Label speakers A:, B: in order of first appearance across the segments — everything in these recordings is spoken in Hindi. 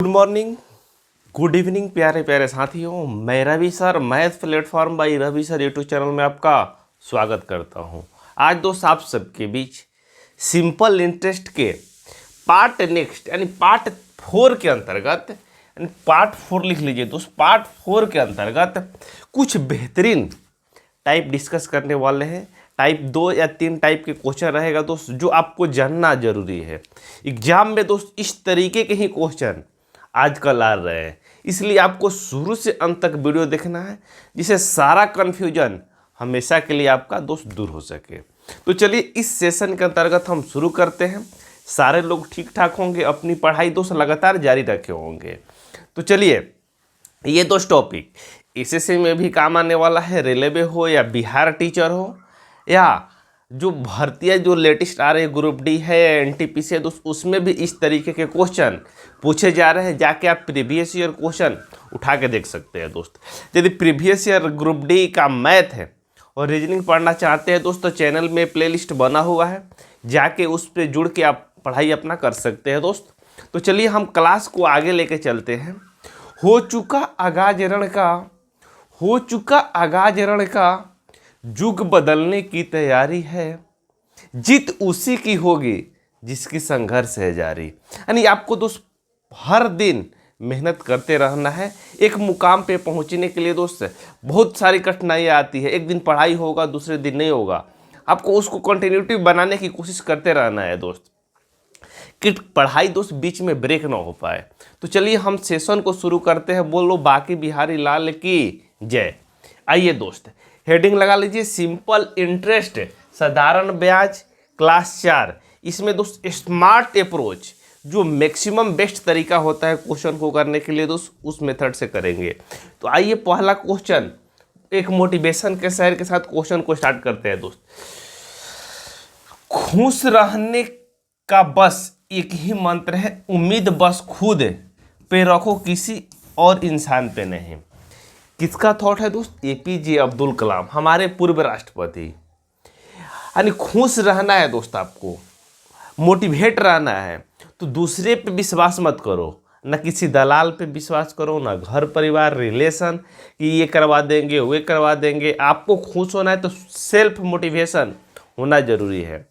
A: गुड मॉर्निंग, गुड इवनिंग प्यारे प्यारे साथियों। मैं Ravi sir math platform by Ravi sir YouTube channel में आपका स्वागत करता हूं। आज दोस्त आप सबके बीच सिंपल इंटरेस्ट के पार्ट नेक्स्ट यानी पार्ट 4 के अंतर्गत यानी पार्ट 4 लिख लीजिए दोस्त। पार्ट 4 के अंतर्गत कुछ बेहतरीन टाइप डिस्कस करने वाले हैं। टाइप 2 या 3 टाइप के क्वेश्चन रहेगा दोस्त, जो आपको जानना जरूरी है। एग्जाम में दोस्त इस तरीके के ही क्वेश्चन आजकल आ रहे हैं, इसलिए आपको शुरू से अंत तक वीडियो देखना है, जिससे सारा कन्फ्यूजन हमेशा के लिए आपका दोस्त दूर हो सके। तो चलिए इस सेशन के अंतर्गत हम शुरू करते हैं। सारे लोग ठीक ठाक होंगे, अपनी पढ़ाई दोस्त लगातार जारी रखे होंगे। तो चलिए ये दोस्त टॉपिक एसएससी में भी काम आने वाला है। रेलवे हो या बिहार टीचर हो या जो भर्तियाँ जो लेटेस्ट आ रही है, ग्रुप डी है या एनटीपीसी है दोस्त, उसमें भी इस तरीके के क्वेश्चन पूछे जा रहे हैं। जाके आप प्रीवियस ईयर क्वेश्चन उठा के देख सकते हैं दोस्त। यदि प्रीवियस ईयर ग्रुप डी का मैथ है और रीजनिंग पढ़ना चाहते हैं दोस्त, तो चैनल में प्लेलिस्ट बना हुआ है, जाके उस पर जुड़ के आप पढ़ाई अपना कर सकते हैं दोस्त। तो चलिए हम क्लास को आगे लेके चलते हैं। हो चुका आगाज रण का युग बदलने की तैयारी है, जीत उसी की होगी जिसकी संघर्ष है जारी। यानी आपको दोस्त हर दिन मेहनत करते रहना है। एक मुकाम पे पहुंचने के लिए दोस्त बहुत सारी कठिनाइयाँ आती है। एक दिन पढ़ाई होगा, दूसरे दिन नहीं होगा। आपको उसको कंटिन्यूटी बनाने की कोशिश करते रहना है दोस्त, कि पढ़ाई दोस्त बीच में ब्रेक ना हो पाए। तो चलिए हम सेशन को शुरू करते हैं। बोलो बाकी बिहारी लाल की जय। आइए दोस्त, हेडिंग लगा लीजिए सिंपल इंटरेस्ट साधारण ब्याज क्लास 4। इसमें दोस्त स्मार्ट अप्रोच जो मैक्सिमम बेस्ट तरीका होता है क्वेश्चन को करने के लिए दोस्त, उस मेथड से करेंगे। तो आइए पहला क्वेश्चन एक मोटिवेशन के शहर के साथ क्वेश्चन को स्टार्ट करते हैं दोस्त। खुश रहने का बस एक ही मंत्र है, उम्मीद बस खुद पे रखो, किसी और इंसान पे नहीं। किसका थॉट है दोस्त? एपीजे अब्दुल कलाम, हमारे पूर्व राष्ट्रपति। यानी खुश रहना है दोस्त, आपको मोटिवेट रहना है, तो दूसरे पे विश्वास मत करो, ना किसी दलाल पे विश्वास करो, ना घर परिवार रिलेशन कि ये करवा देंगे वे करवा देंगे। आपको खुश होना है तो सेल्फ मोटिवेशन होना जरूरी है।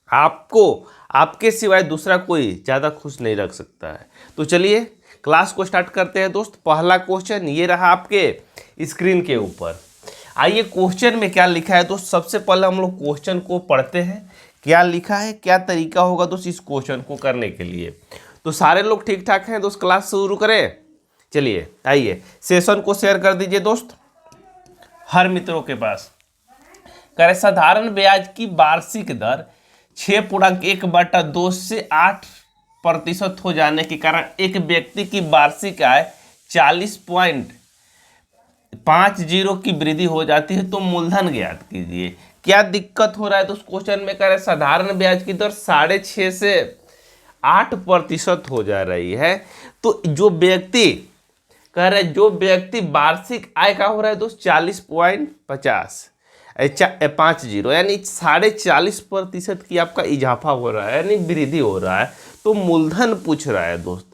A: आपको आपके सिवाय दूसरा कोई ज़्यादा खुश नहीं रख सकता है। तो चलिए क्लास को स्टार्ट करते हैं दोस्त। पहला क्वेश्चन ये रहा आपके स्क्रीन के ऊपर। आइए क्वेश्चन में क्या लिखा है दोस्त, सबसे पहले हम लोग क्वेश्चन को पढ़ते हैं। क्या लिखा है, क्या तरीका होगा दोस्त इस क्वेश्चन को करने के लिए। तो सारे लोग ठीक ठाक हैं दोस्त, क्लास शुरू करें। चलिए आइए सेशन को शेयर कर दीजिए दोस्त हर मित्रों के पास। करें साधारण ब्याज की वार्षिक दर 6.1/2 से 8% हो जाने के कारण एक व्यक्ति की वार्षिक आय 40.50 की वृद्धि हो जाती है, तो मूलधन ज्ञात कीजिए। क्या दिक्कत हो रहा है तो उस क्वेश्चन में कह रहे साधारण ब्याज की दर 6.5 से 8% हो जा रही है। तो जो व्यक्ति कह रहे जो व्यक्ति वार्षिक आय का हो रहा है दोस्त 40.50 यानी 40.5% की आपका इजाफा हो रहा है, यानी वृद्धि हो रहा है। तो मूलधन पूछ रहा है दोस्त,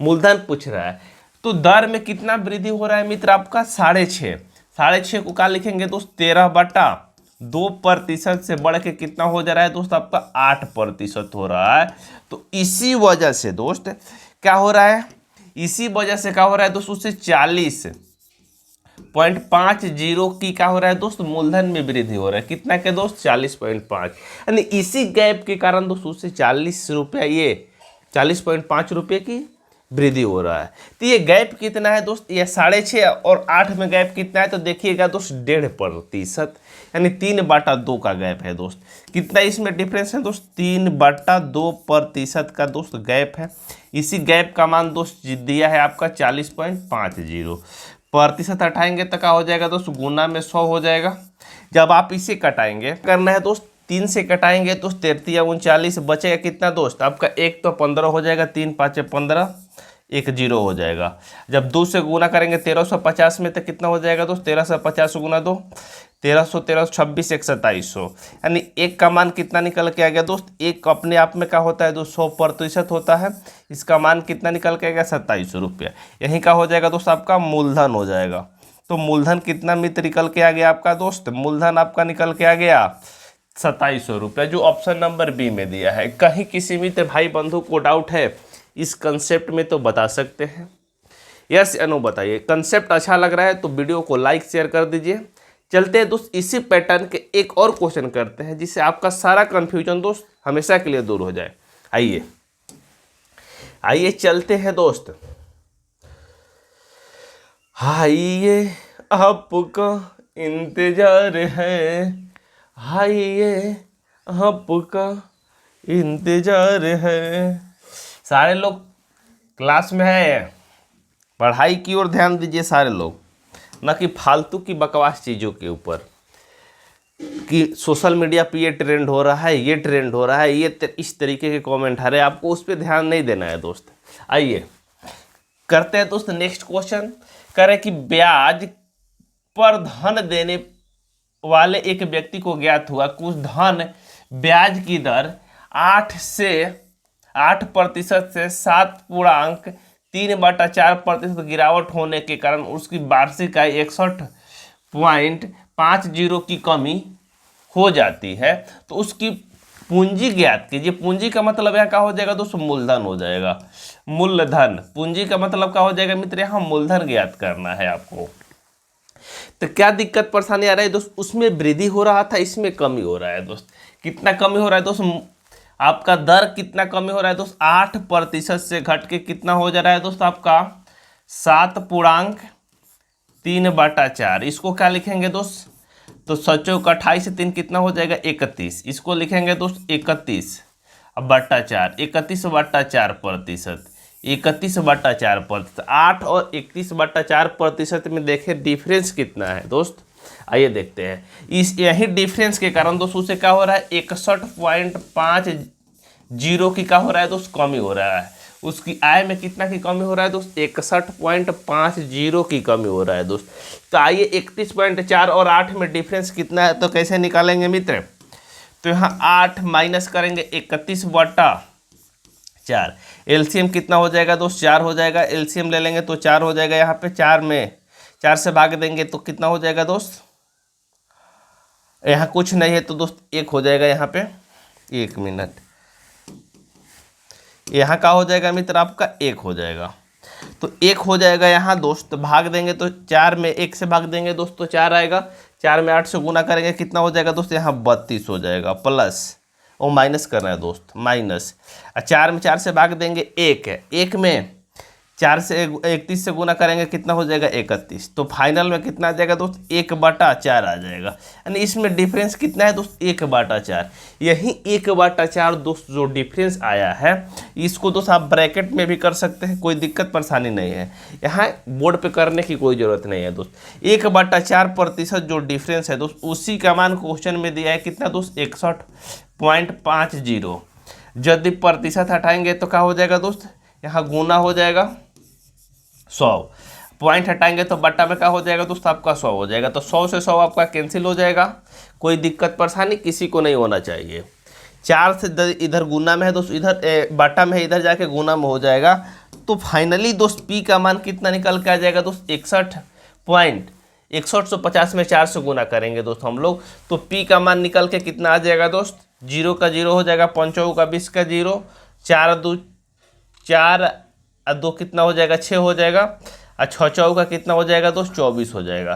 A: मूलधन पूछ रहा है। तो दर में कितना वृद्धि हो रहा है मित्र आपका 6.5 को क्या लिखेंगे दोस्त 13/2% से बढ़ के कितना हो जा रहा है दोस्त आपका 8% हो रहा है। तो इसी वजह से दोस्त क्या हो रहा है, इसी वजह से क्या हो रहा है दोस्त उससे 40.50 की क्या हो रहा है दोस्त मूलधन में वृद्धि हो रहा है। कितना के दोस्त 40.5, यानी इसी गैप के कारण दोस्त उससे 40 रुपया ये 40.5 रुपये की वृद्धि हो रहा है। तो ये गैप कितना है दोस्त, ये 6.5 और 8 में गैप कितना है तो देखिएगा दोस्त 1.5%, यानी 3/2 का गैप है दोस्त। कितना इसमें डिफरेंस है दोस्त 3/2% का दोस्त गैप है। इसी गैप का मान दोस्त दिया है आपका 40.50। प्रतिशत हटाएंगे तो क्या हो जाएगा दोस्त गुना में 100 हो जाएगा। जब आप इसे कटाएंगे करना है दोस्त 3 से कटाएंगे तो 33 या 39 बचेगा कितना दोस्त आपका 1 तो 15 हो जाएगा, 3 5 15, 1 0 हो जाएगा। जब 2 से गुना करेंगे 1350 में तो कितना हो जाएगा दोस्त 1350 गुना 2 1300 1300 26 1 2700, यानी एक का मान कितना निकल के आ गया दोस्त, एक अपने आप में क्या होता है दोस्त 100% होता है, इसका मान कितना निकल के आ गया 2700 रुपया। यहीं का हो जाएगा दोस्त आपका मूलधन हो जाएगा। तो मूलधन कितना मित्र निकल के आ गया आपका दोस्त, मूलधन आपका निकल के आ गया 2700 रुपया, जो ऑप्शन नंबर बी में दिया है। कहीं किसी मित्र भाई बंधु को डाउट है इस कंसेप्ट में तो बता सकते हैं, यस या नो बताइए। कंसेप्ट अच्छा लग रहा है तो वीडियो को लाइक शेयर कर दीजिए। चलते हैं दोस्त इसी पैटर्न के एक और क्वेश्चन करते हैं जिससे आपका सारा कंफ्यूजन दोस्त हमेशा के लिए दूर हो जाए। आइए आइए चलते हैं दोस्त। आइए आपका इंतजार है, आइए आपका इंतजार है। सारे लोग क्लास में है, पढ़ाई की ओर ध्यान दीजिए सारे लोग, ना कि फालतू की बकवास चीज़ों के ऊपर कि सोशल मीडिया पे ये ट्रेंड हो रहा है, ये ट्रेंड हो रहा है, ये इस तरीके के कमेंट आ रहे हैं, आपको उस पर ध्यान नहीं देना है दोस्त। आइए करते हैं दोस्त नेक्स्ट क्वेश्चन। करें कि ब्याज पर धन देने वाले एक व्यक्ति को ज्ञात हुआ कुछ धन ब्याज की दर 8% से 7.3/4% गिरावट होने के कारण उसकी वार्षिक आय 61.50 की कमी हो जाती है। तो उसकी पूंजी ज्ञात कीजिए। पूंजी का मतलब यहाँ क्या हो जाएगा दोस्तों, मूलधन हो जाएगा, मूलधन। पूंजी का मतलब क्या हो जाएगा मित्र, यहाँ मूलधन ज्ञात करना है आपको। तो क्या दिक्कत परेशानी आ रही है दोस्त, उसमें वृद्धि हो रहा था, इसमें कमी हो रहा है दोस्त। कितना कमी हो रहा है दोस्त, आपका दर कितना कमी हो रहा है दोस्त, 8% से घट के कितना हो जा रहा है दोस्त आपका 7.3/4। इसको क्या लिखेंगे दोस्त, तो 7×28 से 3 कितना हो जाएगा 31। इसको लिखेंगे दोस्त 31/4, 31/4%, 31/4%। 8 और 31/4% में देखें डिफरेंस कितना है दोस्त, आइए देखते हैं। इस यही डिफरेंस के कारण दोस्त उसे क्या हो रहा है 61.50 की क्या हो रहा है दोस्त, कमी हो रहा है। उसकी आय में कितना की कमी हो रहा है दोस्त, 61.50 की कमी हो रहा है दोस्त। तो आइए 31.4 और 8 में डिफरेंस कितना है तो कैसे निकालेंगे मित्र, तो यहाँ 8 माइनस करेंगे 31/4, एलसीएम कितना हो जाएगा दोस्त 4 हो जाएगा। एलसीएम ले लेंगे तो 4 हो जाएगा, यहाँ पे 4 से भाग देंगे तो कितना हो जाएगा दोस्त, यहाँ कुछ नहीं है तो दोस्त 1 हो जाएगा। यहाँ पे 1 मिनट, यहाँ का हो जाएगा मित्र आपका 1 हो जाएगा, तो 1 हो जाएगा यहाँ दोस्त। भाग देंगे तो 4 में 1 से भाग देंगे दोस्त तो 4 आएगा। 4 में 8 से गुना करेंगे कितना हो जाएगा दोस्त, यहाँ 32 हो जाएगा, प्लस और माइनस करना है दोस्त, माइनस। 4 में 4 से भाग देंगे 1 है, 1 में 4 से 31 से गुना करेंगे कितना हो जाएगा 31। तो फाइनल में कितना आ जाएगा दोस्त 1/4 आ जाएगा। यानी इसमें डिफरेंस कितना है दोस्त 1/4। यही 1/4 दोस्त जो डिफरेंस आया है इसको दोस्त आप ब्रैकेट में भी कर सकते हैं, कोई दिक्कत परेशानी नहीं है, यहाँ बोर्ड पे करने की कोई ज़रूरत नहीं है दोस्त। 1/4% जो डिफरेंस है दोस्त उसी का मान क्वेश्चन में दिया है कितना दोस्त 61.50। यदि प्रतिशत हटाएंगे तो क्या हो जाएगा दोस्त, यहाँ गुना हो जाएगा 100, पॉइंट हटाएंगे तो बट्टा में क्या हो जाएगा दोस्त आपका 100 हो जाएगा। तो 100 से 100 आपका कैंसिल हो जाएगा, कोई दिक्कत परेशानी किसी को नहीं होना चाहिए। 4 से इधर गुना में है दोस्त, इधर बट्टा में है, इधर जाके गुना में हो जाएगा। तो फाइनली दोस्त पी का मान कितना निकल के आ जाएगा दोस्त 61.6150 में 4 से गुना करेंगे दोस्त हम लोग, तो पी का मान निकल के कितना आ जाएगा दोस्त, 0 का 0 हो जाएगा, 5 का 20 का 0, 4 और 2 कितना हो जाएगा 6 हो जाएगा, और 6 का कितना हो जाएगा दोस्त 24 हो जाएगा।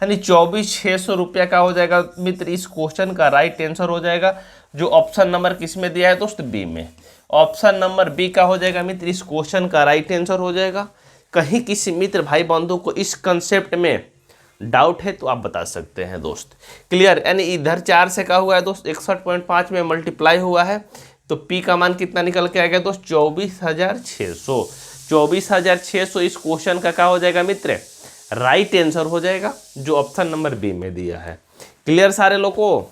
A: यानी 24,600 रुपया का हो जाएगा मित्र इस क्वेश्चन का राइट आंसर हो जाएगा, जो ऑप्शन नंबर किस में दिया है दोस्त बी में। ऑप्शन नंबर बी का हो जाएगा मित्र इस क्वेश्चन का राइट आंसर हो जाएगा। कहीं किसी मित्र भाई बंधु को इस कंसेप्ट में डाउट है तो आप बता सकते हैं दोस्त, क्लियर। यानी इधर 4 से क्या हुआ है दोस्त 61.5 में मल्टीप्लाई हुआ है, तो पी का मान कितना निकल के आ गया दोस्त 24,600। 24,600 इस क्वेश्चन का क्या हो जाएगा मित्र, राइट आंसर हो जाएगा, जो ऑप्शन नंबर बी में दिया है। क्लियर सारे लोग को,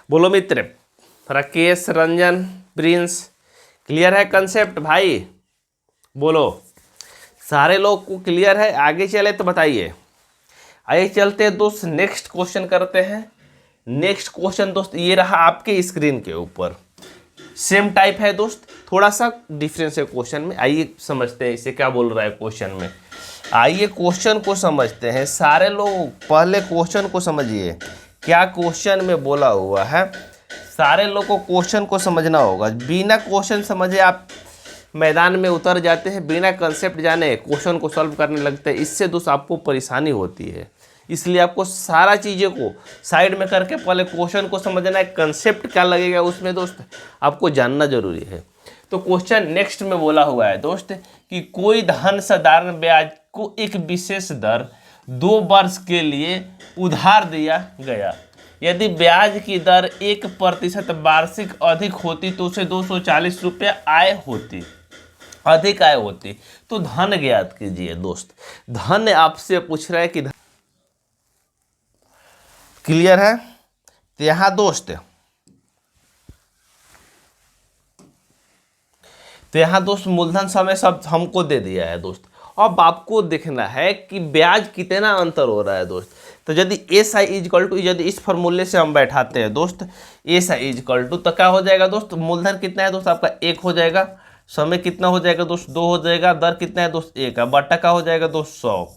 A: बोलो मित्र, राकेश, रंजन, प्रिंस, क्लियर है कंसेप्ट भाई, बोलो सारे लोग को क्लियर है। आगे चले तो बताइए। आइए चलते हैं दोस्त, नेक्स्ट क्वेश्चन करते हैं। नेक्स्ट क्वेश्चन दोस्त ये रहा आपके स्क्रीन के ऊपर, सेम टाइप है दोस्त, थोड़ा सा डिफरेंस है क्वेश्चन में। आइए समझते हैं इसे क्या बोल रहा है क्वेश्चन में। आइए क्वेश्चन को समझते हैं। सारे लोग पहले क्वेश्चन को समझिए, क्या क्वेश्चन में बोला हुआ है। सारे लोग को क्वेश्चन को समझना होगा। बिना क्वेश्चन समझे आप मैदान में उतर जाते हैं, बिना कंसेप्ट जाने क्वेश्चन को सॉल्व करने लगते हैं। इससे दोस्त आपको परेशानी होती है। इसलिए आपको सारा चीज़ों को साइड में करके पहले क्वेश्चन को समझना है, कंसेप्ट क्या लगेगा उसमें दोस्त आपको जानना जरूरी है। तो क्वेश्चन नेक्स्ट में बोला हुआ है दोस्त कि कोई धन साधारण ब्याज को एक विशेष दर 2 वर्ष के लिए उधार दिया गया। यदि ब्याज की दर 1% वार्षिक अधिक होती तो उसे 240 रुपये आय होती, अधिक आय होती। तो धन ज्ञात कीजिए दोस्त। धन आपसे पूछ रहा है कि क्लियर है। तो यहां दोस्त मूलधन समय सब हमको दे दिया है दोस्त। अब आपको देखना है कि ब्याज कितना अंतर हो रहा है दोस्त। तो यदि एस आई इजकल टू, यदि इस फॉर्मूले से हम बैठाते हैं दोस्त, एस आई इजकल टू, तो क्या हो जाएगा दोस्त, मूलधन कितना है दोस्त आपका 1 हो जाएगा, समय कितना हो जाएगा दोस्त 2 हो जाएगा, दर कितना है दोस्त 1 है, बटा का हो जाएगा दोस्त 100,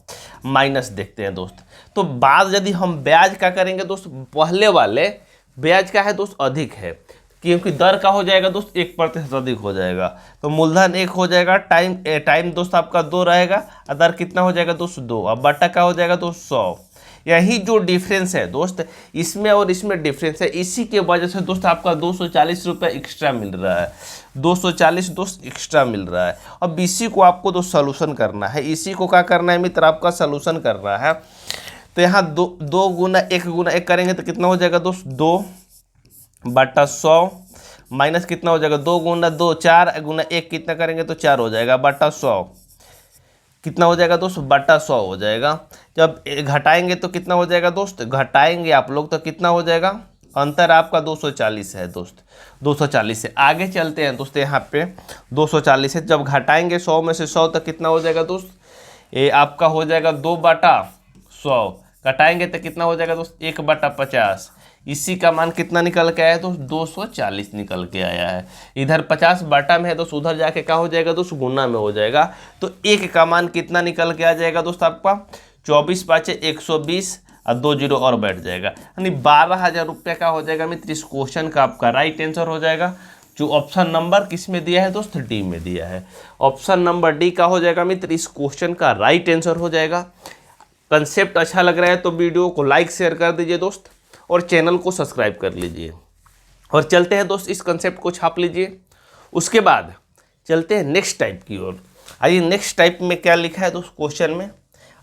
A: माइनस देखते हैं दोस्त। तो बाद यदि हम ब्याज का करेंगे दोस्त, पहले वाले ब्याज का है दोस्त अधिक है, क्योंकि दर का हो जाएगा दोस्त 1% अधिक हो जाएगा। तो मूलधन 1 हो जाएगा, टाइम दोस्त आपका 2 रहेगा, दर कितना हो जाएगा दोस्त 2, अब बटा का हो जाएगा दोस्त 100। यही जो डिफरेंस है दोस्त, इसमें और इसमें डिफरेंस है। इसी के वजह से दोस्त आपका 240 रुपये एक्स्ट्रा मिल रहा है, 240 दोस्त एक्स्ट्रा मिल रहा है। अब इसी को आपको दोस्त सोल्यूशन करना है। इसी को क्या करना है मित्र, आपका सोल्यूशन करना है। तो यहाँ 2 गुना 1 करेंगे तो कितना हो जाएगा दोस्त 2 बटा 100, माइनस कितना हो जाएगा 2 गुना 2 4 गुना 1 कितना करेंगे तो 4 हो जाएगा, बटा 100 कितना हो जाएगा दोस्त, बटा 100 हो जाएगा। जब घटाएंगे तो कितना हो जाएगा दोस्त, घटाएंगे आप लोग तो कितना हो जाएगा, अंतर आपका 240 है दोस्त। 240 से आगे चलते हैं दोस्त, यहाँ पे 240 है, जब घटाएंगे 100 में से 100 तक कितना हो जाएगा दोस्त, ये आपका हो जाएगा 2 बटा 100, घटाएंगे तो कितना हो जाएगा दोस्त 1 बटा 50। इसी का मान कितना निकल के आया है दोस्त 240 निकल के आया है। इधर 50 बटा में है दोस्त, उधर जाके क्या हो जाएगा दोस्त गुना में हो जाएगा। तो 1 का मान कितना निकल के आ जाएगा दोस्त आपका 24 5 120 और 2 जीरो और बैठ जाएगा, यानी 12,000 रुपये का हो जाएगा मित्र। इस क्वेश्चन का आपका राइट आंसर हो जाएगा, जो ऑप्शन नंबर किस में दिया है दोस्त, डी में दिया है। ऑप्शन नंबर डी का हो जाएगा मित्र इस क्वेश्चन का राइट आंसर हो जाएगा। कंसेप्ट अच्छा लग रहा है तो वीडियो को लाइक शेयर कर दीजिए दोस्त, और चैनल को सब्सक्राइब कर लीजिए। और चलते हैं दोस्त, इस कंसेप्ट को छाप लीजिए। उसके बाद चलते हैं नेक्स्ट टाइप की ओर। आइए नेक्स्ट टाइप में क्या लिखा है दोस्त क्वेश्चन में।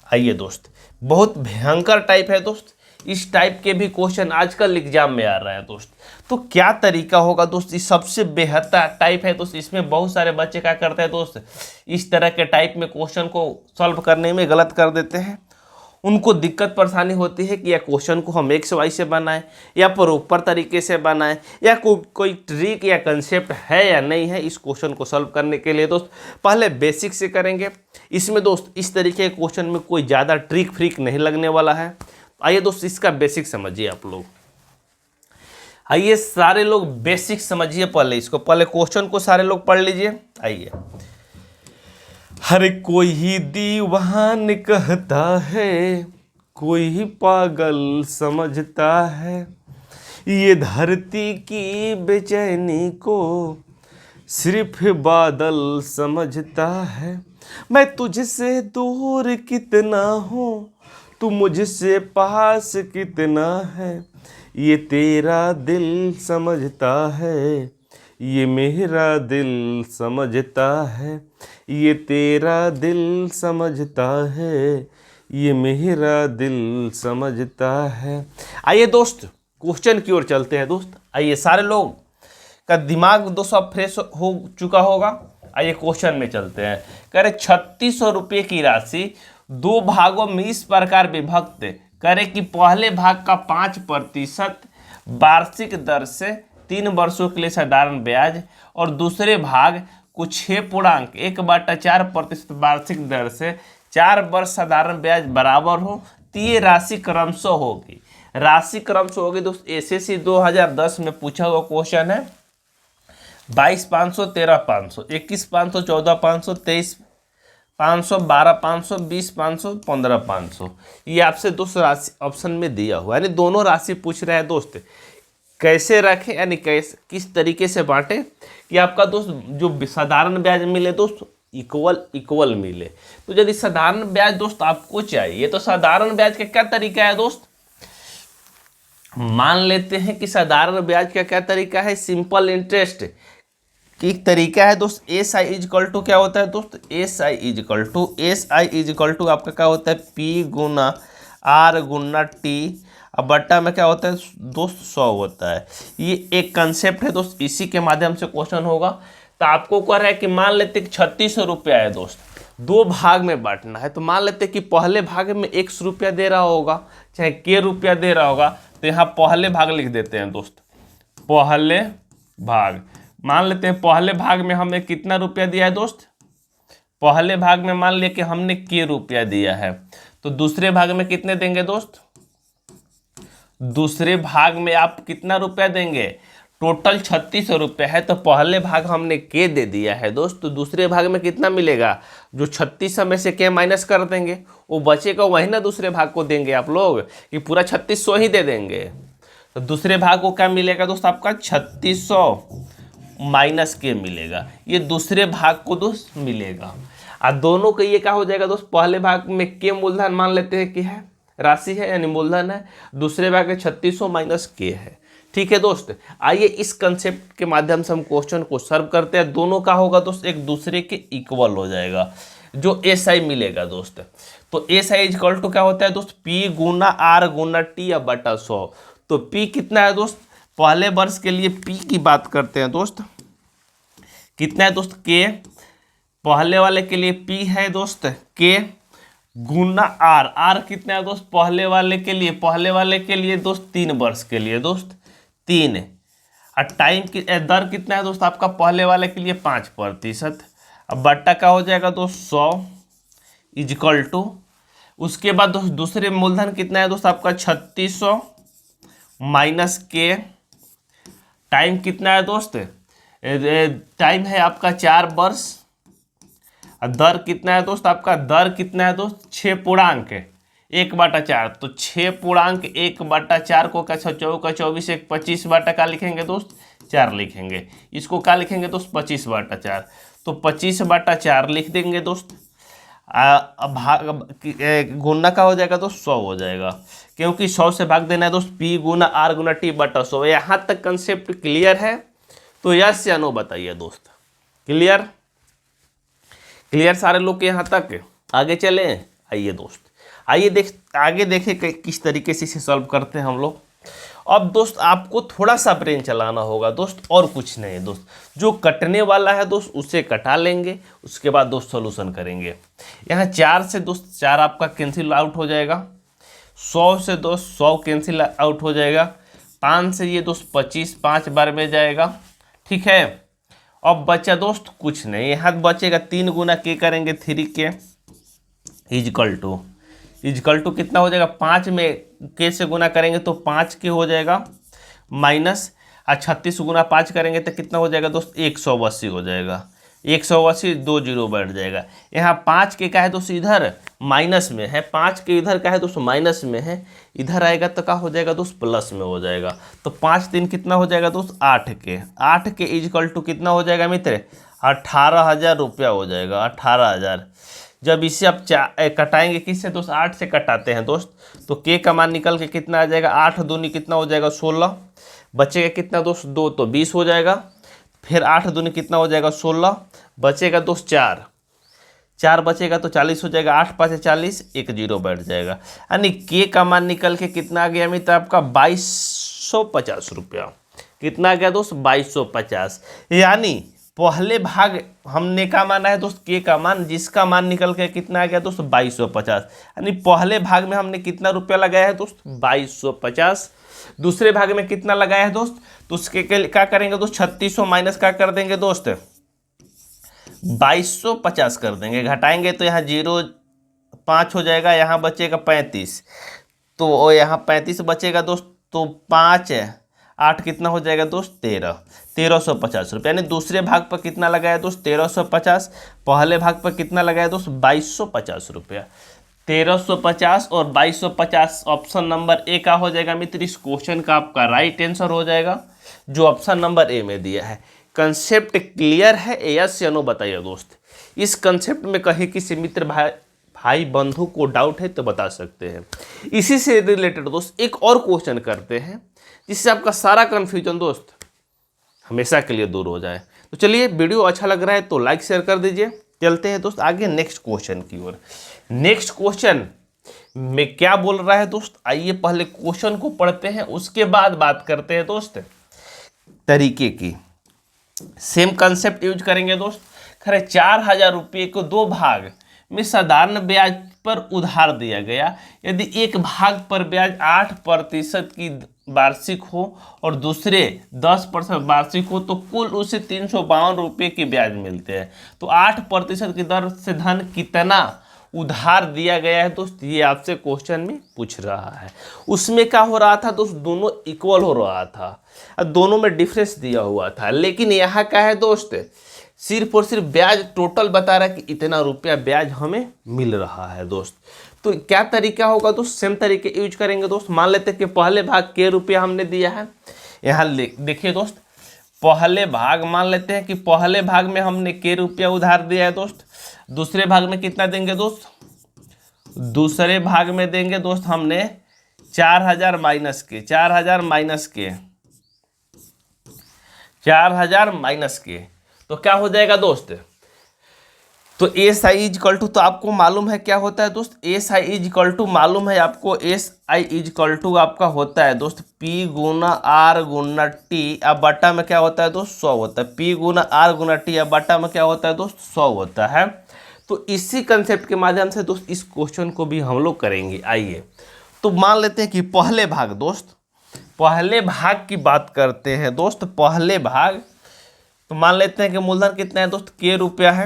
A: आइए दोस्त, बहुत भयंकर टाइप है दोस्त। इस टाइप के भी क्वेश्चन आजकल एग्जाम में आ रहा है दोस्त। तो क्या तरीका होगा दोस्त, इस सबसे बेहतर टाइप है दोस्त। इसमें बहुत सारे बच्चे क्या करते हैं दोस्त, इस तरह के टाइप में क्वेश्चन को सॉल्व करने में गलत कर देते हैं। उनको दिक्कत परेशानी होती है कि या क्वेश्चन को हम एक्स वाई से बनाएं या प्रॉपर तरीके से बनाएं, या कोई ट्रिक या कंसेप्ट है या नहीं है इस क्वेश्चन को सॉल्व करने के लिए दोस्त। पहले बेसिक से करेंगे। इसमें दोस्त इस तरीके के क्वेश्चन में कोई ज़्यादा ट्रिक फ्रिक नहीं लगने वाला है। आइए दोस्त इसका बेसिक समझिए आप लोग। आइए सारे लोग बेसिक समझिए पहले इसको, पहले क्वेश्चन को सारे लोग पढ़ लीजिए। आइए, हर कोई ही दीवान कहता है, कोई ही पागल समझता है, ये धरती की बेचैनी को सिर्फ बादल समझता है। मैं तुझसे दूर कितना हूँ, तू मुझसे पास कितना है, ये तेरा दिल समझता है, ये मेरा दिल समझता है, ये तेरा दिल समझता है, ये मेरा दिल समझता है। आइए दोस्त क्वेश्चन की ओर चलते हैं दोस्त। आइए सारे लोग का दिमाग दोस्त अब फ्रेश हो चुका होगा। आइए क्वेश्चन में चलते हैं। कह रहे 3600 रुपये की राशि 2 भागों में इस प्रकार विभक्त करें कि पहले भाग का 5% वार्षिक दर से 3 वर्षों के लिए साधारण ब्याज, और दूसरे भाग को 6.1/4% वार्षिक दर से 4 वर्ष साधारण ब्याज बराबर हो तो ये राशि क्रमशः होगी, राशि क्रमशः होगी दोस्त। एसएससी 2010 में पूछा हुआ क्वेश्चन है 22,500, 13,500, 21,500, 14,500, 23,500, 12,500, 20,500, 15,500। ये आपसे दोस्त राशि ऑप्शन में दिया हुआ है, यानी दोनों राशि पूछ रहे हैं दोस्त। कैसे रखें यानी कैसे किस तरीके से बांटे कि आपका दोस्त जो साधारण ब्याज मिले दोस्त इक्वल मिले। तो यदि साधारण ब्याज दोस्त आपको चाहिए तो साधारण ब्याज का क्या तरीका है दोस्त, मान लेते हैं कि साधारण ब्याज का क्या तरीका है, सिंपल इंटरेस्ट की तरीका है दोस्त। एस आई इजकल टू क्या होता है दोस्त, एस आई इजकल टू आपका क्या होता है, पी गुना आर गुना टी, अब बट्टा में क्या होता है दोस्त 100 होता है। ये एक कंसेप्ट है दोस्त, इसी के माध्यम से क्वेश्चन होगा। तो आपको कह रहा है कि मान लेते कि 3600 रुपया है दोस्त, दो भाग में बांटना है। तो मान लेते कि पहले भाग में 100 रुपया दे रहा होगा, चाहे के रुपया दे रहा होगा, तो यहाँ पहले भाग लिख देते हैं दोस्त, पहले भाग। मान लेते हैं पहले भाग में हमने कितना रुपया दिया है दोस्त, पहले भाग में मान लिया कि हमने के रुपया दिया है, तो दूसरे भाग में कितने देंगे दोस्त, दूसरे भाग में आप कितना रुपया देंगे, टोटल 3600 रुपया है, तो पहले भाग हमने के दे दिया है दोस्त, तो दूसरे भाग में कितना मिलेगा, जो 3600 में से के माइनस कर देंगे वो बचेगा, वही ना दूसरे भाग को देंगे आप लोग, कि पूरा 3600 ही दे देंगे। तो दूसरे भाग को क्या मिलेगा दोस्त, आपका 3600 माइनस के मिलेगा, ये दूसरे भाग को दोस्त मिलेगा। और दोनों का ये क्या हो जाएगा दोस्त, पहले भाग में के मूलधन मान लेते हैं कि है राशि है यानी मूलधन है, दूसरे भाग में 3600 माइनस के है। ठीक है दोस्त, आइए इस कंसेप्ट के माध्यम से हम क्वेश्चन को सॉल्व करते हैं। दोनों का होगा दोस्त एक दूसरे के इक्वल हो जाएगा, जो एस आई मिलेगा दोस्त। तो एस आई इक्वल टू क्या होता है दोस्त, पी गुना आर गुना टी या बटा 100। तो पी कितना है दोस्त, पहले वर्ष के लिए पी की बात करते हैं दोस्त, कितना है दोस्त के, पहले वाले के लिए पी है दोस्त के गुना आर, आर कितना है दोस्त पहले वाले के लिए दोस्त 3 वर्ष के लिए दोस्त 3, और टाइम की दर कितना है दोस्त आपका पहले वाले के लिए 5%। अब बट्टा का हो जाएगा दोस्त 100 इजकल टू, उसके बाद दोस्त दूसरे मूलधन कितना है दोस्त आपका 3600 माइनस के, टाइम कितना है दोस्त, टाइम है आपका 4 वर्ष, दर कितना है दोस्त आपका, दर कितना है दोस्त 6 1 बटा 4, तो 6 1 बटा 4 को का 24 1 25 बटा का लिखेंगे दोस्त 4 लिखेंगे, इसको क्या लिखेंगे दोस्त 25 बटा 4, तो 25 बटा 4 लिख देंगे दोस्त। भाग गुना का हो जाएगा दोस्त 100 हो जाएगा, क्योंकि 100 से भाग देना है दोस्त पी गुना आर गुना टी बटा 100। यहाँ तक कंसेप्ट क्लियर है, तो यस या नो बताइए दोस्त, क्लियर सारे लोग के यहाँ तक, आगे चले। आइए दोस्त आइए आगे देखें किस तरीके से इसे सॉल्व करते हैं हम लोग। अब दोस्त आपको थोड़ा सा ब्रेन चलाना होगा दोस्त, और कुछ नहीं है दोस्त, जो कटने वाला है दोस्त उसे कटा लेंगे, उसके बाद दोस्त सॉल्यूशन करेंगे। यहाँ 4 से दोस्त 4 आपका कैंसिल आउट हो जाएगा, 100 से दोस्त 100 कैंसिल आउट हो जाएगा, 5 से ये दोस्त 25 5 बार में जाएगा। ठीक है, अब बचा दोस्त कुछ नहीं, यहाँ बचेगा 3 गुना के करेंगे 3 के इजकल टू कितना हो जाएगा, 5 में के से गुना करेंगे तो 5 के हो जाएगा माइनस, और 36 गुना 5 करेंगे तो कितना हो जाएगा दोस्त 180 हो जाएगा, 180 2 जीरो बैठ जाएगा। यहाँ 5 के का है दोस्त इधर माइनस में है, 5 के इधर का है दोस्त माइनस में है, इधर आएगा तो क्या हो जाएगा दोस्त प्लस में हो जाएगा। तो 5 3 कितना हो जाएगा दोस्त 8 के इजकल टू कितना हो जाएगा मित्र 18,000 रुपया हो जाएगा, 18,000। जब इसे आप कटाएंगे किससे दोस्त 8 से कटाते हैं दोस्त, तो के का मान निकल के कितना आ जाएगा 8 दूनी कितना हो जाएगा 16, बचेगा कितना दोस्त 2 तो 20 हो जाएगा, फिर 8 दूनी कितना हो जाएगा 16, बचेगा दोस्त 4 बचेगा तो 40 हो जाएगा, 8 5 40 1 जीरो बैठ जाएगा, यानी के का मान निकल के कितना आ गया मित्र आपका 2250 रुपया। कितना आ गया दोस्त 2250, यानी पहले भाग हमने का माना है दोस्त के का मान, जिसका मान निकल के कितना आ गया दोस्त 2250, यानी पहले भाग में हमने कितना रुपया लगाया है दोस्त 2250, दूसरे भाग में कितना लगाया है दोस्त, तो उसके क्या करेंगे दोस्त 3600 माइनस क्या कर देंगे दोस्त 2250 कर देंगे, घटाएंगे तो यहाँ 0 5 हो जाएगा, यहाँ बचेगा 35, तो यहाँ 35 बचेगा दोस्त, तो 5 8 कितना हो जाएगा दोस्त 1350 रुपये। यानी दूसरे भाग पर कितना लगाया दोस्त 1350, पहले भाग पर कितना लगाया दोस्त 2250 रुपया। 1350 और 2250 ऑप्शन नंबर ए का हो जाएगा मित्र। इस क्वेश्चन का आपका राइट आंसर हो जाएगा जो ऑप्शन नंबर ए में दिया है। कंसेप्ट क्लियर है, यस या नो बताइए दोस्त। इस कंसेप्ट में कहीं किसी मित्र भाई बंधु को डाउट है तो बता सकते हैं। इसी से रिलेटेड दोस्त एक और क्वेश्चन करते हैं जिससे आपका सारा कन्फ्यूजन दोस्त हमेशा के लिए दूर हो जाए। तो चलिए, वीडियो अच्छा लग रहा है तो लाइक शेयर कर दीजिए। चलते हैं दोस्त आगे नेक्स्ट क्वेश्चन की ओर। नेक्स्ट क्वेश्चन में क्या बोल रहा है दोस्त, आइए पहले क्वेश्चन को पढ़ते हैं, उसके बाद बात करते हैं दोस्त तरीके की। सेम कंसेप्ट यूज करेंगे दोस्त। खैर 4000 रुपये को 2 भाग में साधारण ब्याज पर उधार दिया गया। यदि एक भाग पर ब्याज 8% की वार्षिक हो और दूसरे 10% वार्षिक हो तो कुल उसे 352 रुपये की ब्याज मिलते हैं। तो 8% की दर से धन कितना उधार दिया गया है दोस्त, ये आपसे क्वेश्चन में पूछ रहा है। उसमें क्या हो रहा था दोस्त, दोनों इक्वल हो रहा था, दोनों में डिफरेंस दिया हुआ था। लेकिन यहाँ क्या है दोस्त, सिर्फ और सिर्फ ब्याज टोटल बता रहा है कि इतना रुपया ब्याज हमें मिल रहा है दोस्त। तो क्या तरीका होगा दोस्त, सेम तरीके यूज करेंगे दोस्त। मान लेते हैं कि पहले भाग के रुपया हमने दिया है, यहाँ देखिए दोस्त, पहले भाग मान लेते हैं कि पहले भाग में हमने के रुपया उधार दिया है दोस्त। दूसरे भाग में कितना देंगे दोस्त, दूसरे भाग में देंगे दोस्त हमने 4000 माइनस के 4000 माइनस के तो क्या हो जाएगा दोस्त, तो एस आई इजकल टू, तो आपको मालूम है क्या होता है दोस्त, एस आई इजकल टू मालूम है आपको, एस आई इजकल टू आपका होता है दोस्त पी गुना आर गुना टी, अब बटा में क्या होता है दोस्त 100 होता है। पी गुना आर गुना टी, अब बटा में क्या होता है दोस्त 100 होता है। तो इसी कंसेप्ट के माध्यम से दोस्त इस क्वेश्चन को भी हम लोग करेंगे। आइए तो मान लेते हैं कि पहले भाग दोस्त, पहले भाग की बात करते हैं दोस्त। पहले भाग तो मान लेते हैं कि मूलधन कितना है दोस्त के रुपया है,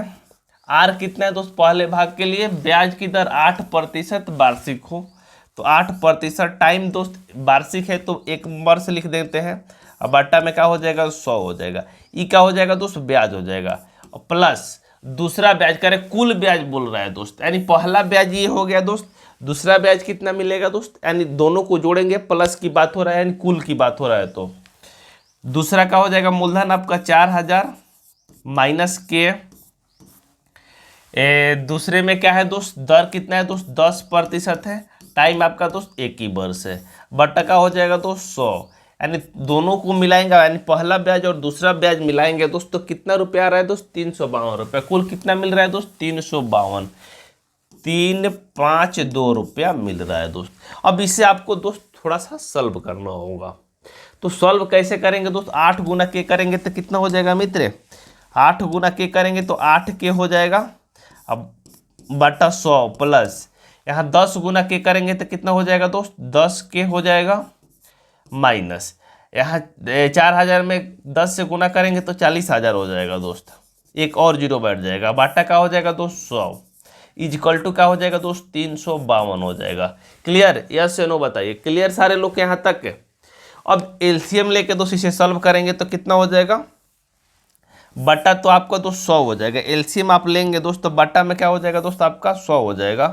A: आर कितना है दोस्त पहले भाग के लिए, ब्याज की दर 8% वार्षिक हो, तो 8% टाइम दोस्त वार्षिक है तो 1 वर्ष लिख देते हैं। अब बट्टा में क्या हो जाएगा 100 हो जाएगा। ई क्या हो जाएगा दोस्त ब्याज हो जाएगा, और प्लस दूसरा ब्याज करें, कुल ब्याज बोल रहा है दोस्त, यानी पहला ब्याज ये हो गया दोस्त, दूसरा ब्याज कितना मिलेगा दोस्त, यानी दोनों को जोड़ेंगे, प्लस की बात हो रहा है यानी कुल की बात हो रहा है। तो दूसरा क्या हो जाएगा, मूलधन आपका 4000 माइनस के दूसरे में क्या है दोस्त, दर कितना है दोस्त 10% है, टाइम आपका दोस्त 1 ही वर्ष है, बट्टा का हो जाएगा दोस्त 100, यानी दोनों को मिलाएंगे, यानी पहला ब्याज और दूसरा ब्याज मिलाएंगे दोस्त तो कितना रुपया आ रहा है दोस्त 352 रुपया। कुल कितना मिल रहा है दोस्त 352, 352 रुपया मिल रहा है दोस्त। अब इसे आपको दोस्त थोड़ा सा सॉल्व करना होगा। तो सॉल्व कैसे करेंगे दोस्त, 8 गुना के करेंगे तो कितना हो जाएगा मित्र, 8 गुना के करेंगे तो 8 के हो जाएगा, अब बटा 100 प्लस यहाँ 10 गुना के करेंगे तो कितना हो जाएगा दोस्त 10 के हो जाएगा, माइनस यहाँ 4000 में 10 से गुना करेंगे तो 40000 हो जाएगा दोस्त, एक और जीरो बैठ जाएगा, बाटा का हो जाएगा दोस्त 100 इजकल टू का हो जाएगा दोस्त 352 हो जाएगा। क्लियर, यस या नो बताइए, क्लियर सारे लोग के यहाँ तक। अब एलसीएम लेके दोस्त इसे सॉल्व करेंगे तो कितना हो जाएगा, बटा तो आपका दोस्त 100 हो जाएगा, एलसीएम आप लेंगे दोस्त तो बटा में क्या हो जाएगा दोस्त आपका 100 हो जाएगा,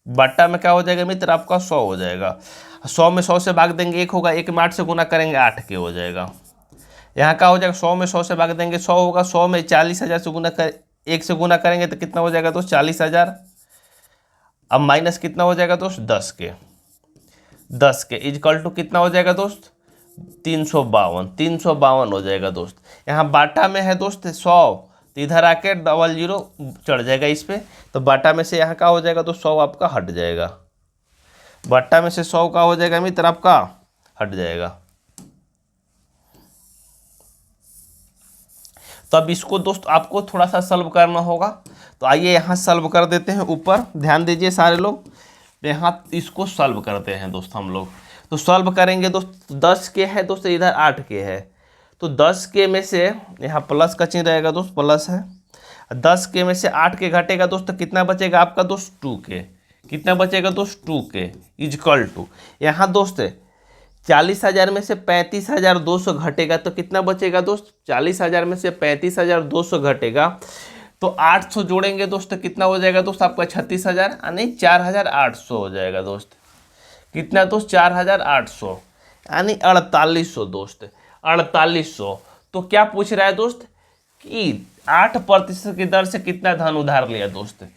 A: बटा में क्या हो जाएगा मित्र आपका 100 हो जाएगा। 100 में 100 से भाग देंगे 1 होगा, 1 में 8 से गुना करेंगे 8 के हो जाएगा। यहाँ क्या हो जाएगा 100 में 100 से भाग देंगे 100 होगा, 100 में 40000 से गुना कर 1 से गुना करेंगे तो कितना हो जाएगा दोस्त 40000, अब माइनस कितना हो जाएगा दोस्त 10 के इजकल टू कितना हो जाएगा दोस्त 352 हो जाएगा दोस्त। यहाँ बाटा में है दोस्त 100 तो इधर आके 00 चढ़ जाएगा इस पे, तो बाटा में से यहाँ का हो जाएगा तो 100 आपका हट जाएगा, बाटा में से 100 का हो जाएगा मित्र आपका हट जाएगा। तो अब इसको दोस्त आपको थोड़ा सा सॉल्व करना होगा। तो आइए यहाँ सॉल्व कर देते हैं, ऊपर ध्यान दीजिए सारे लोग, यहाँ इसको सॉल्व करते हैं दोस्त हम लोग। तो सॉल्व करेंगे दोस्त 10 के है दोस्त, इधर 8 के है, तो 10 के में से यहाँ प्लस का चिन्ह रहेगा दोस्त, प्लस है, 10 के में से 8 के घटेगा दोस्त तो कितना बचेगा आपका दोस्त 2 के। कितना बचेगा दोस्त 2 के इजकल टू, यहाँ दोस्त 40,000 में से 35,200 घटेगा तो कितना बचेगा दोस्त, 40,000 में से 35,200 घटेगा तो 800 जोड़ेंगे दोस्त तो कितना हो जाएगा दोस्त आपका 36,000 यानी 4,800 हो जाएगा दोस्त। कितना दोस्त 4,800 यानी 4,800 दोस्त 4,800। तो क्या पूछ रहा है दोस्त कि 8% की दर से कितना धन उधार लिया दोस्त।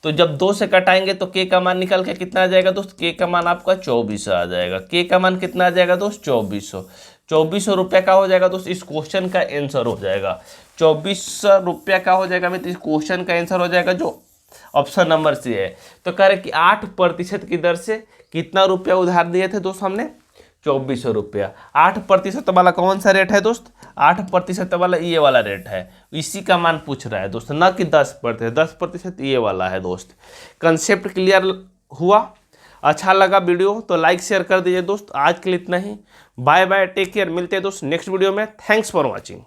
A: तो जब 2 से कटाएंगे तो के का मान निकल के कितना आ जाएगा दोस्त, के का मान आपका 2400 आ जाएगा। के का मान कितना आ जाएगा दोस्त 2400 रुपये का हो जाएगा दोस्त। इस क्वेश्चन का आंसर हो जाएगा 2400 रुपये का हो जाएगा। इस क्वेश्चन का आंसर हो जाएगा जो ऑप्शन नंबर सी है। तो कह रहे कि 8% की दर से कितना रुपया उधार दिए थे दोस्त हमने, 2400 रुपया। 8% वाला कौन सा रेट है दोस्त, 8% वाला ये वाला रेट है, इसी का मान पूछ रहा है दोस्त, ना कि 10%। 10% ये वाला है दोस्त। कंसेप्ट क्लियर हुआ? अच्छा लगा वीडियो तो लाइक शेयर कर दीजिए दोस्त। आज के लिए इतना ही, बाय बाय, टेक केयर। मिलते हैं दोस्त नेक्स्ट वीडियो में। Thanks for watching.